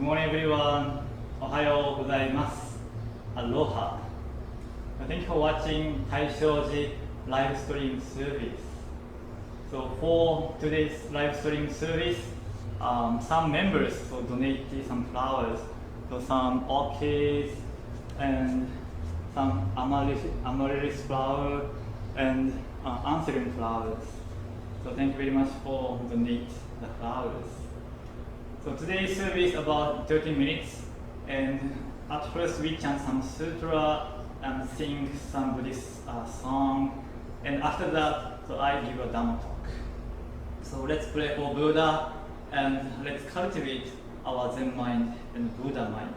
Good morning, everyone. Ohayo gozaimasu. Aloha. Thank you for watching Taishoji live stream service. So for today's live stream service, some members donated some flowers, some orchids and some amaryllis flower and anthurium flowers. So thank you very much for donating the flowers. So today's service about 30 minutes, and at first we chant some sutra and sing some Buddhist song, and after that, I give a Dhamma talk. So let's pray for Buddha and let's cultivate our Zen mind and Buddha mind.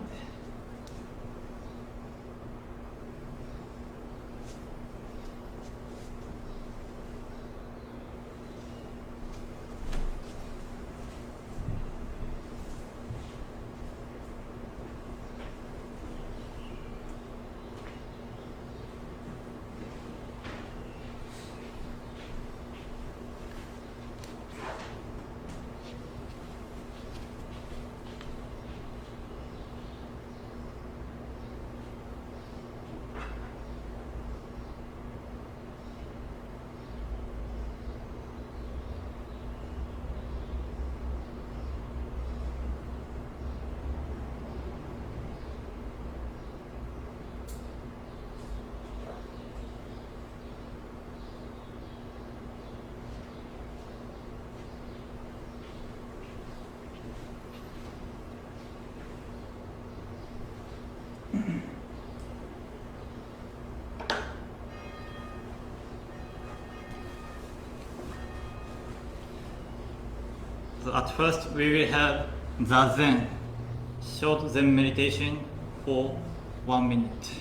So at first we will have Zazen, short Zen meditation for 1 minute.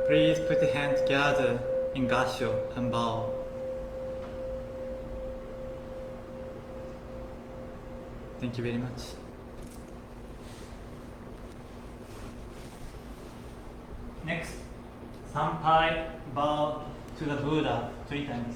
Please put your hands together in Gassho and bow. Thank you very much. Next, Sampai, bow to the Buddha 3 times.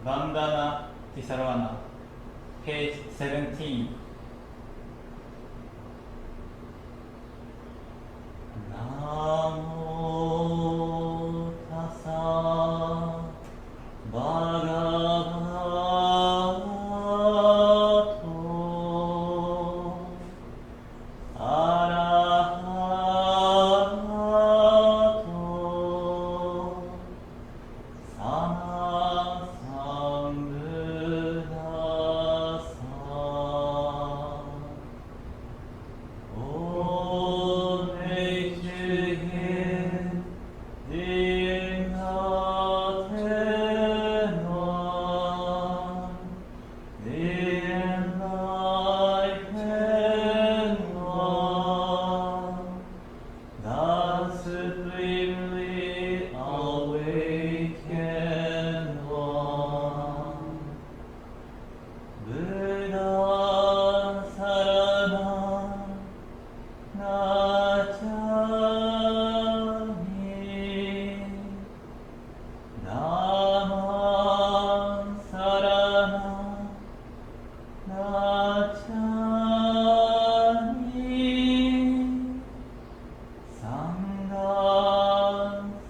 Vandana Tisarvana, page 17. Namo tassa bhagavato arahato sama sambuddhassa. All praise to Him, the incarnate One, the enlightened One, the supremely awakened One. Buddha Saranam Gacchami, Dhammam Saranam Gacchami, Sangham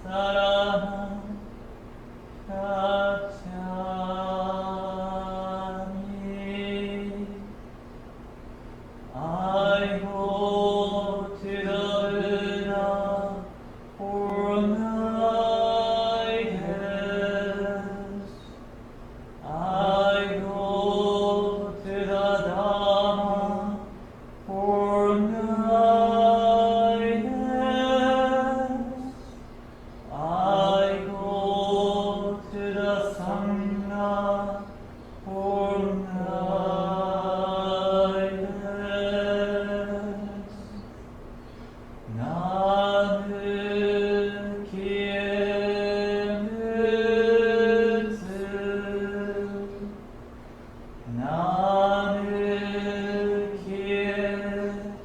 Saranam Gacchami. I go to the Buddha for guidance. I go to the Dhamma for guidance. I go to the Sangha for guidance. Nanu kiemitsu, Nanu kieto,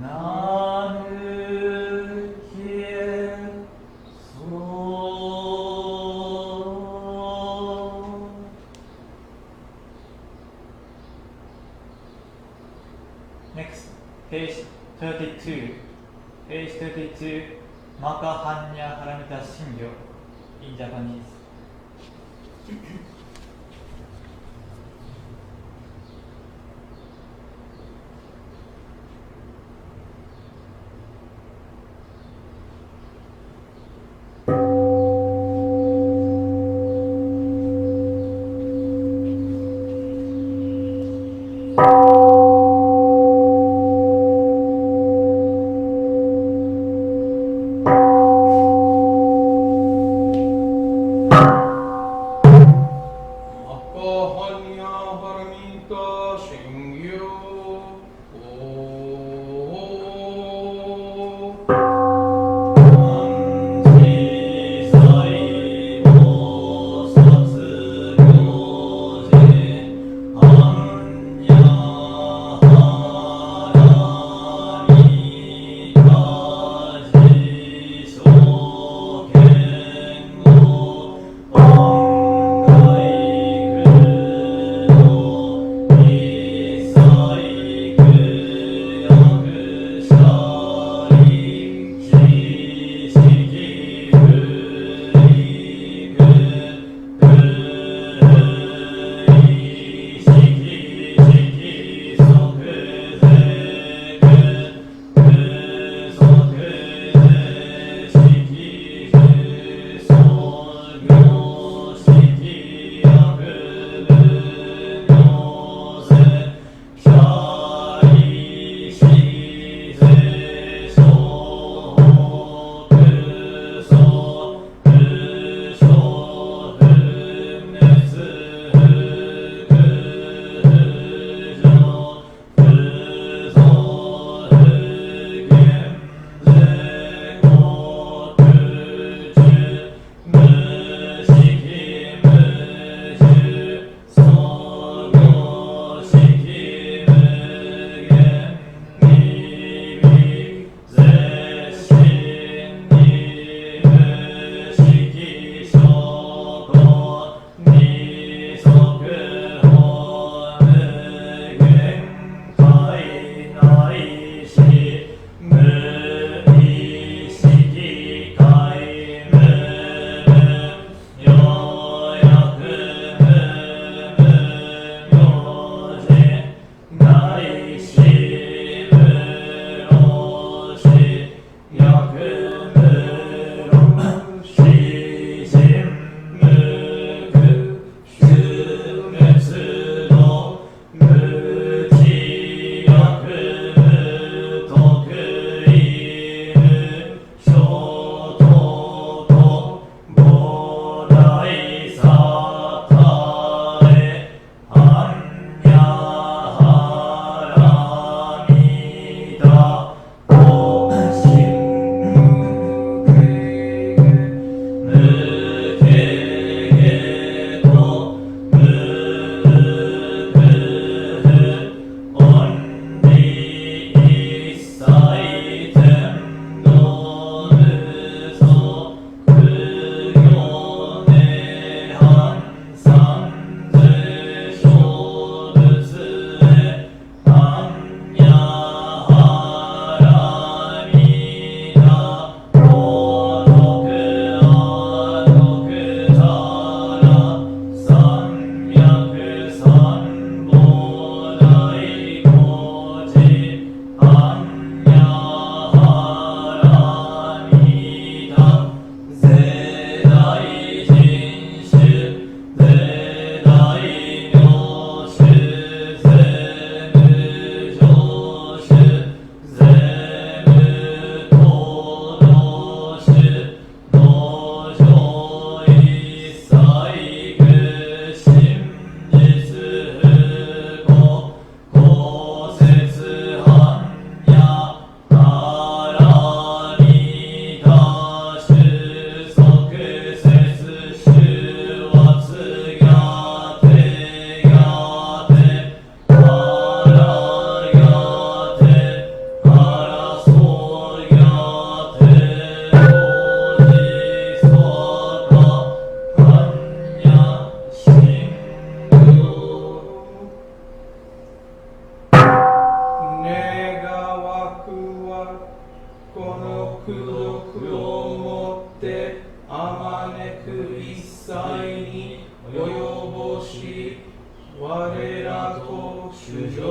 Nanu kieso. Next, page 32. Page 32, Makahanya Haramita Shingyo in Japanese.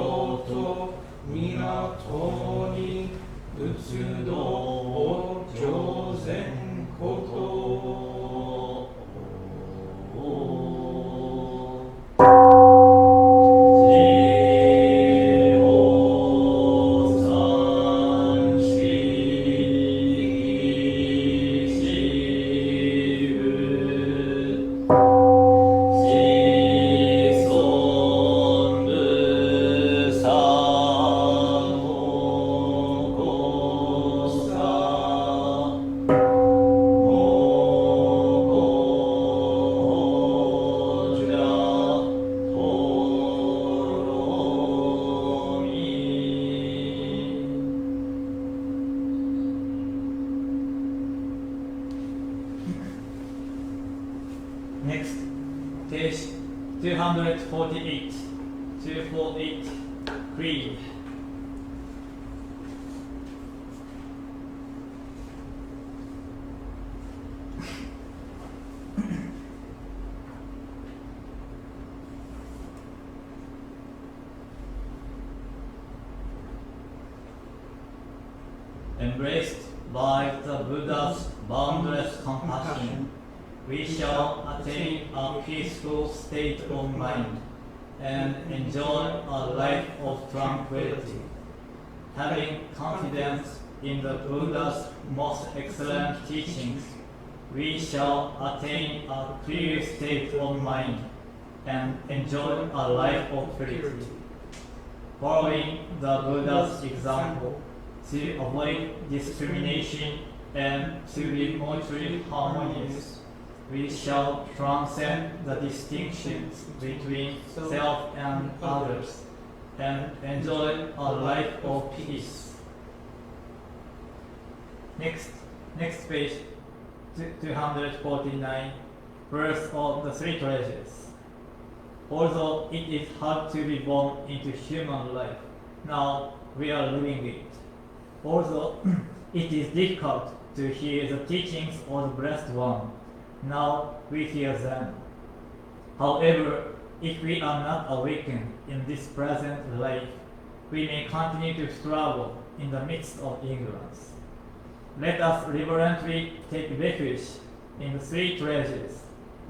京都港に仏道を上善ことNext, page 248, 248, Creed. Embraced by the Buddha's boundless compassion, we shall attain a peaceful state of mind and enjoy a life of tranquility. Having confidence in the Buddha's most excellent teachings, we shall attain a clear state of mind and enjoy a life of purity. Following the Buddha's example, to avoid discrimination and to be mutually harmonious, we shall transcend the distinctions between self and others and enjoy a life of peace. Next page, 249, verse of the three treasures. Although it is hard to be born into human life, now we are living it. Although it is difficult to hear the teachings of the Blessed One, now we hear them. However, if we are not awakened in this present life, we may continue to struggle in the midst of ignorance. Let us reverently take refuge in the three treasures,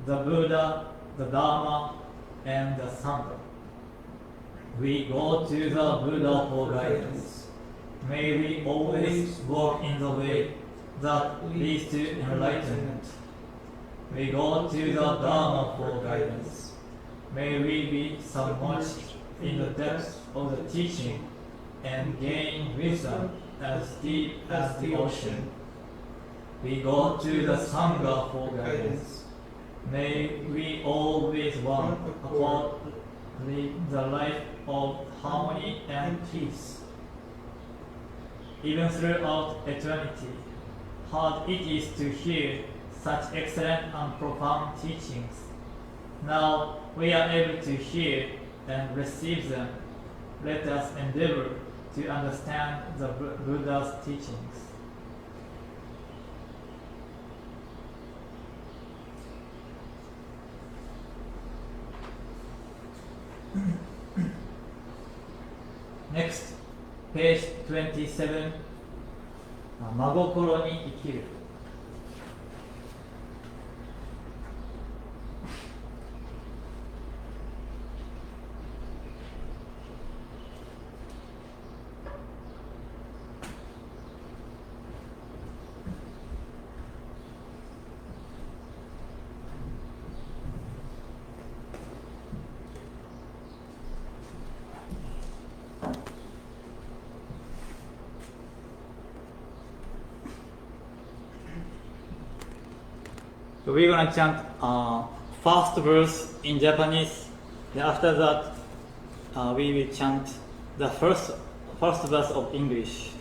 the Buddha, the Dharma, and the Sangha. We go to the Buddha for guidance. May we always walk in the way that leads to enlightenment. We go to the Dharma for guidance. May we be submerged in the depths of the teaching and gain wisdom as deep as the ocean. We go to the Sangha for guidance. May we always walk according to the life of harmony and peace. Even throughout eternity, hard it is to hear such excellent and profound teachings. Now we are able to hear and receive them. Let us endeavor to understand the Buddha's teachings. Next, page 27, 真心に生きる。So we're gonna chant first verse in Japanese. Then after that, we will chant the first verse of English.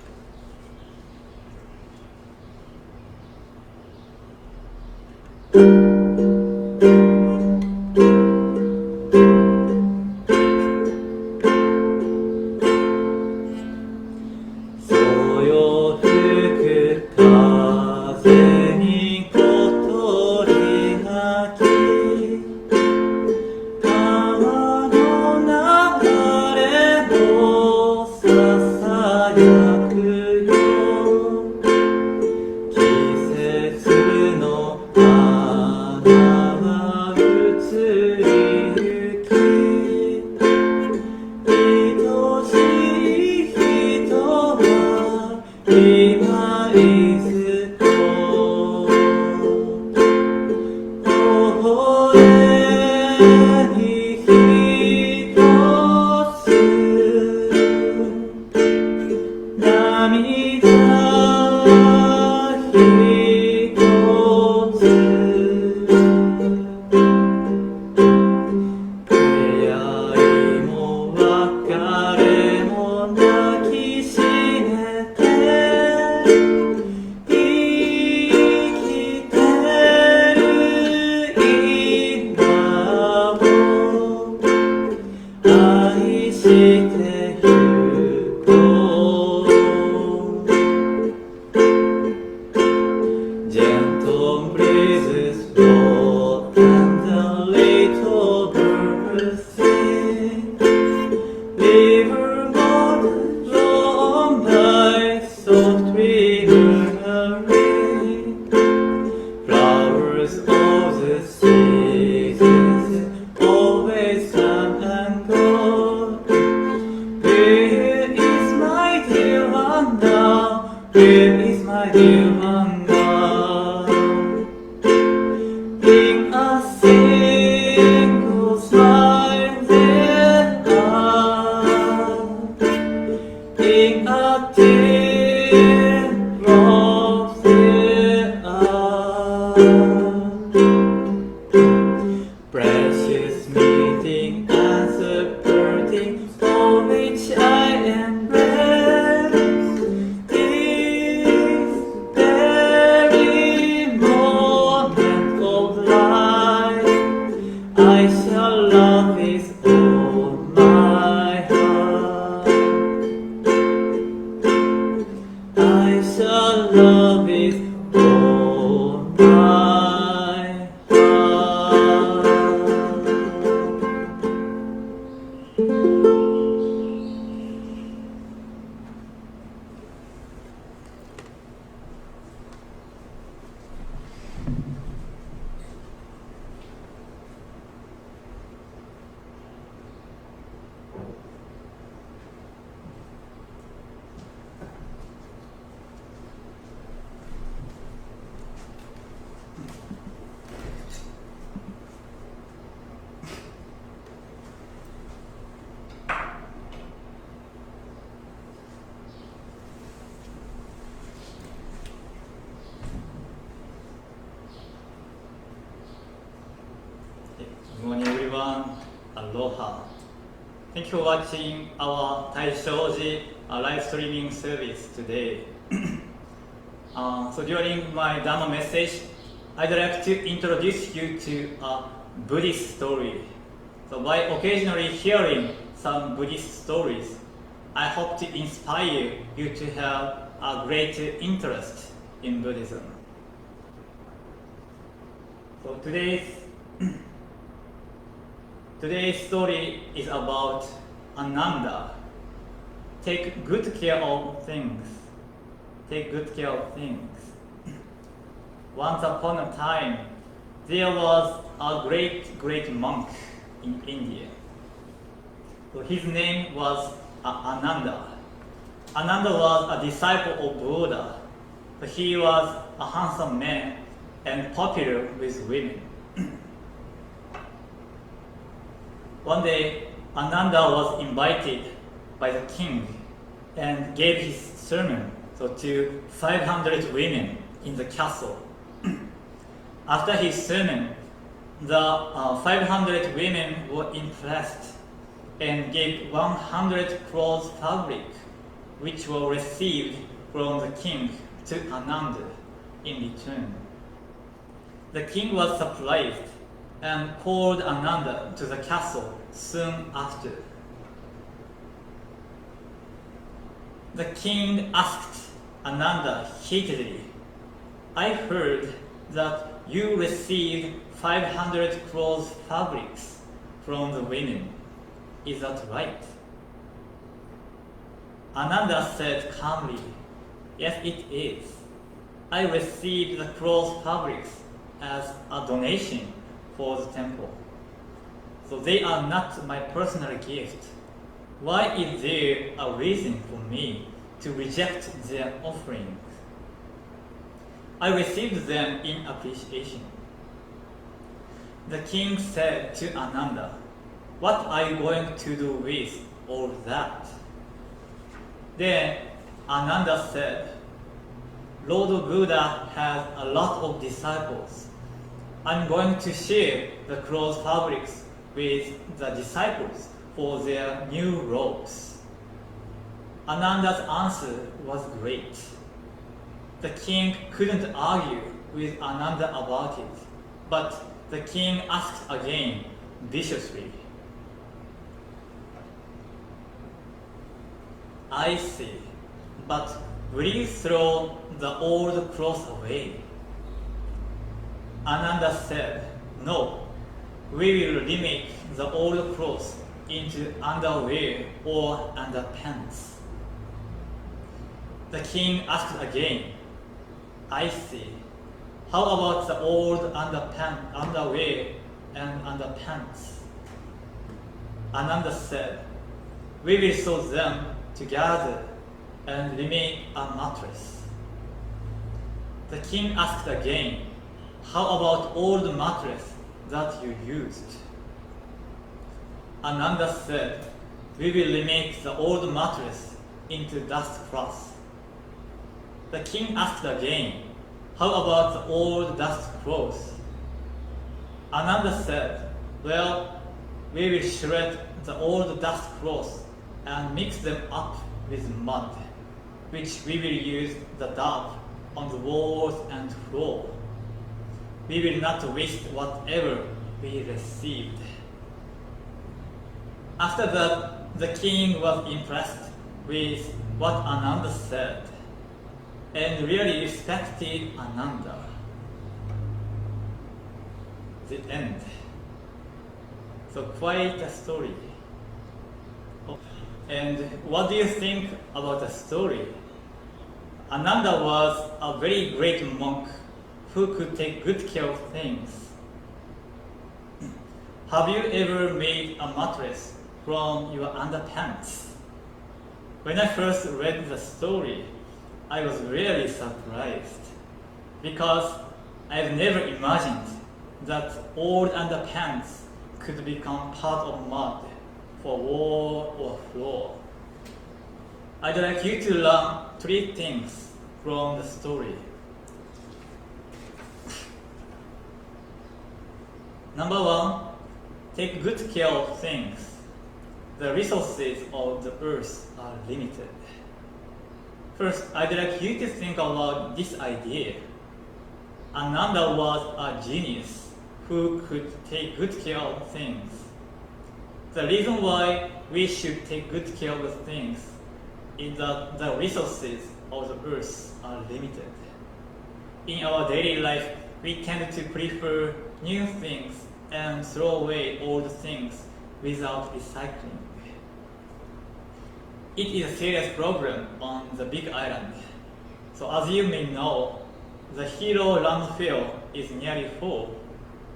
in a teardrop there are. Precious meeting and the burden for which I embrace this very moment of life. I shall love with all my heart. I shall love with all my heart. Good morning everyone, aloha. Thank you for watching our Taishoji live streaming service today. So during my Dharma message, I'd like to introduce you to a Buddhist story. So by occasionally hearing some Buddhist stories, I hope to inspire you to have a greater interest in Buddhism. So today's story is about Ananda. Take good care of things. Take good care of things. Once upon a time, there was a great monk in India. So his name was Ananda. Ananda was a disciple of Buddha. So he was a handsome man and popular with women. One day, Ananda was invited by the king and gave his sermon to 500 women in the castle. After his sermon, the 500 women were impressed and gave 100 cloth fabric, which were received from the king to Ananda in return. The king was surprised and called Ananda to the castle soon after. The king asked Ananda heatedly, "I heard that you received 500 cloth fabrics from the women. Is that right?" Ananda said calmly, "Yes, it is. I received the cloth fabrics as a donation for the temple. So they are not my personal gift. Why is there a reason for me to reject their offerings? I received them in appreciation." The king said to Ananda, "What are you going to do with all that?" Then Ananda said, "Lord Buddha has a lot of disciples. I'm going to share the cloth fabrics with the disciples for their new robes." Ananda's answer was great. The king couldn't argue with Ananda about it, but the king asked again viciously, "I see, but will you throw the old cloth away?" Ananda said, "No, we will remake the old clothes into underwear or underpants." The king asked again, "I see. How about the old underwear and underpants?" Ananda said, "We will sew them together and remake a mattress." The king asked again, "How about old mattress that you used?" Ananda said, "We will remake the old mattress into dust cloth. The king asked again, "How about the old dust cloth?" Ananda said, "Well, we will shred the old dust cloth and mix them up with mud, which we will use the dab on the walls and floor. We will not waste whatever we received." After that, the king was impressed with what Ananda said and really respected Ananda. The end. So quite a story. And what do you think about the story? Ananda was a very great monk who could take good care of things. Have you ever made a mattress from your underpants? When I first read the story, I was really surprised because I've never imagined that old underpants could become part of mud for wall or floor. I'd like you to learn 3 things from the story. Number 1, take good care of things. The resources of the earth are limited. First, I'd like you to think about this idea. Ananda was a genius who could take good care of things. The reason why we should take good care of things is that the resources of the earth are limited. In our daily life, we tend to prefer new things and throw away old things without recycling. It is a serious problem on the Big Island. So as you may know, the Hiro landfill is nearly full.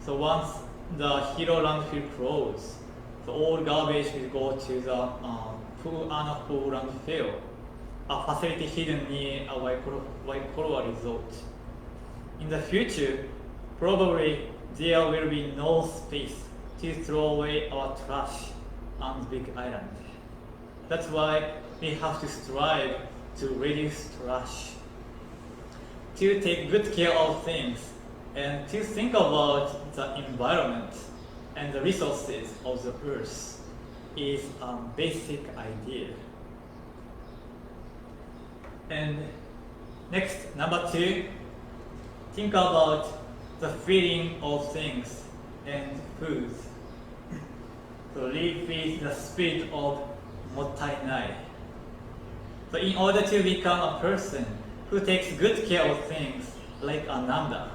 So once the Hiro landfill closes, the all garbage will go to the Pu'anapu landfill, a facility hidden near a Waikoloa resort. In the future, probably there will be no space to throw away our trash on the Big Island. That's why we have to strive to reduce trash, to take good care of things, and to think about the environment and the resources of the earth is a basic idea. And next, number 2, think about the feeling of things and foods. So live with the spirit of mottainai. So in order to become a person who takes good care of things like Ananda,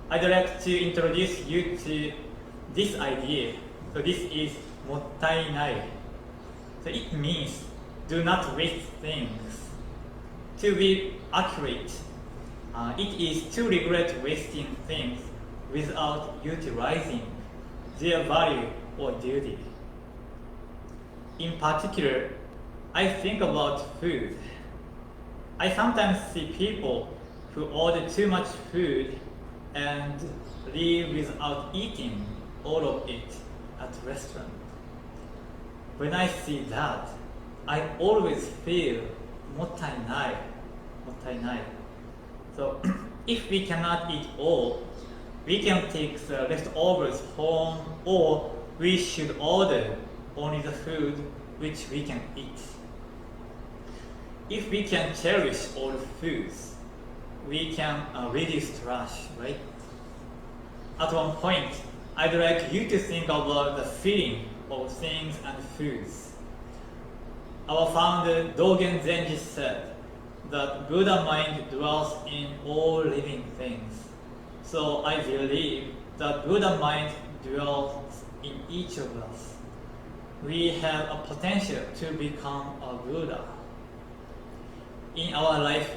I'd like to introduce you to this idea. So this is mottainai. So it means do not waste things. To be accurate, it is to regret wasting things without utilizing their value or duty. In particular, I think about food. I sometimes see people who order too much food and leave without eating all of it at restaurant. When I see that, I always feel mottainai. So if we cannot eat all, we can take the leftovers home, or we should order only the food which we can eat. If we can cherish all foods, we can reduce trash, right? At one point, I'd like you to think about the feeling of things and foods. Our founder Dogen Zenji said that Buddha mind dwells in all living things. So I believe that Buddha mind dwells in each of us. We have a potential to become a Buddha. In our life,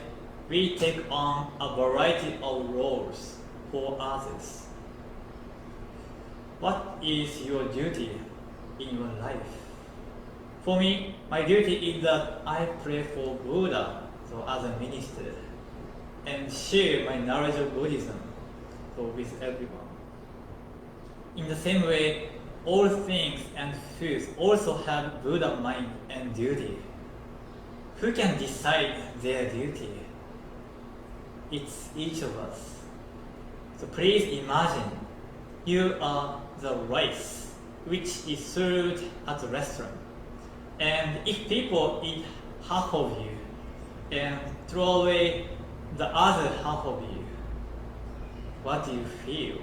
we take on a variety of roles for others. What is your duty in your life? For me, my duty is that I pray for Buddha, so as a minister, and share my knowledge of Buddhism with everyone. In the same way, all things and foods also have Buddha mind and duty. who can decide their duty? It's each of us. So please imagine you are the rice which is served at the restaurant. And if people eat half of you and throw away the other half of you, what do you feel?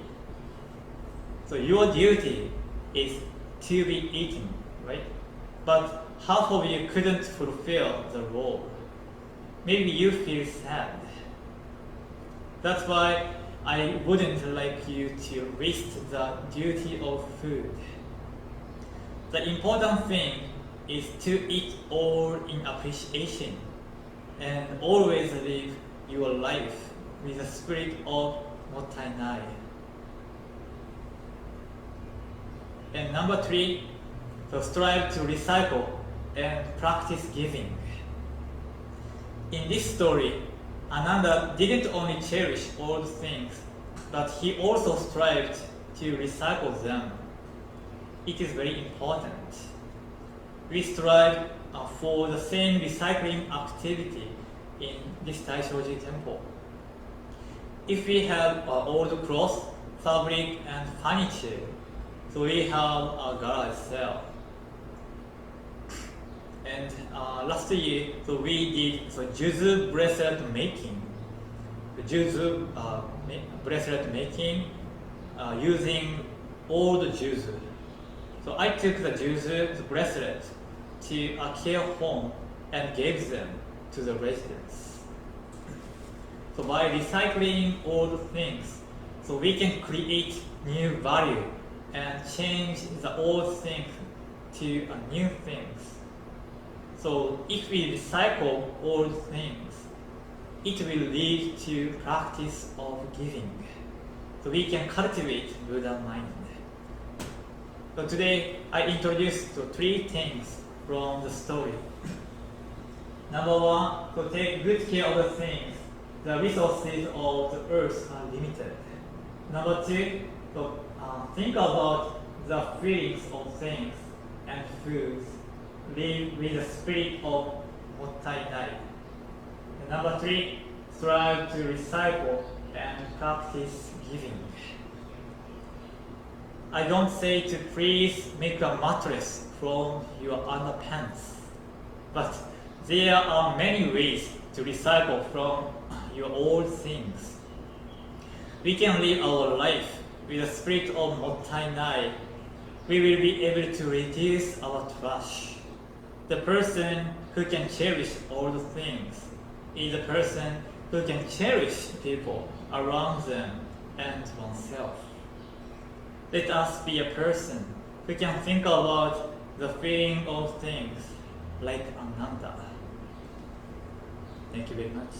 So your duty is to be eaten, right? But half of you couldn't fulfill the role. Maybe you feel sad. That's why I wouldn't like you to waste the duty of food. The important thing is to eat all in appreciation and always live your life with the spirit of mottainai. And number 3, so strive to recycle and practice giving. In this story, Ananda didn't only cherish old things, but he also strived to recycle them. It is very important. We strive for the same recycling activity in this Taishoji temple. If we have old clothes, fabric, and furniture, so we have a garage sale. And last year, so we did juzu bracelet making. The juzu bracelet making using old juzu. So I took the juzu bracelet to a care home and gave them to the residents. So by recycling old things, so we can create new value and change the old things to new things. So if we recycle old things, it will lead to practice of giving. So we can cultivate Buddha mind. So today I introduced 3 things from the story. Number 1, so take good care of the things. The resources of the earth are limited. Number 2, so think about the feelings of things and foods. Live with the spirit of mottainai. And number 3, strive to recycle and practice giving. I don't say to please make a mattress from your underpants, but there are many ways to recycle from your old things. We can live our life with the spirit of mottainai. We will be able to reduce our trash. The person who can cherish old things is the person who can cherish people around them and oneself. Let us be a person who can think about the feeling of things like Ananda. Thank you very much.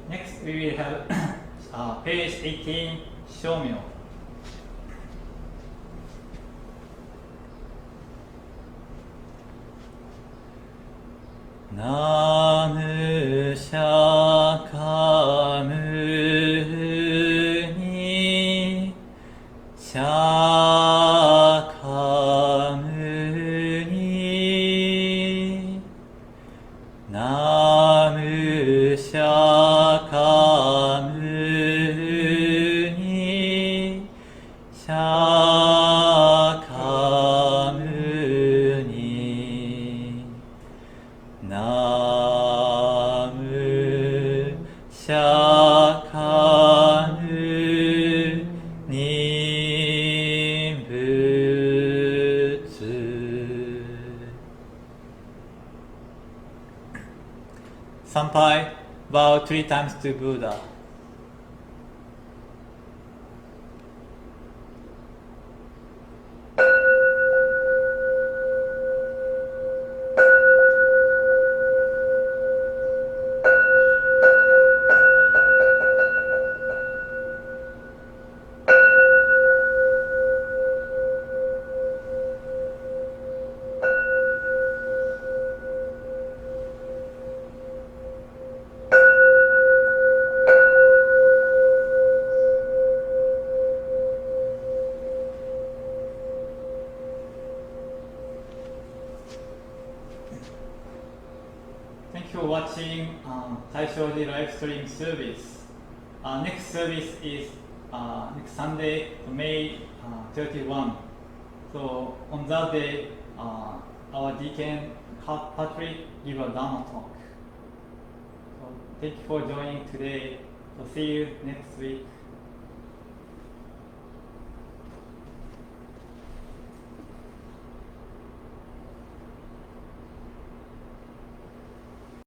Next, we will have page 18, Shomyo. Namu Shakamu ni Shakamu ni Namu Shakamu ni Shakamu ni Namu Shakamu ni Butsu. Sampai, bow 3 times to Buddha. for watching Taishoji live stream service. Next service is next Sunday, May 31. So on that day, our deacon Patrick give a Dharma talk. So thank you for joining today. So see you next week.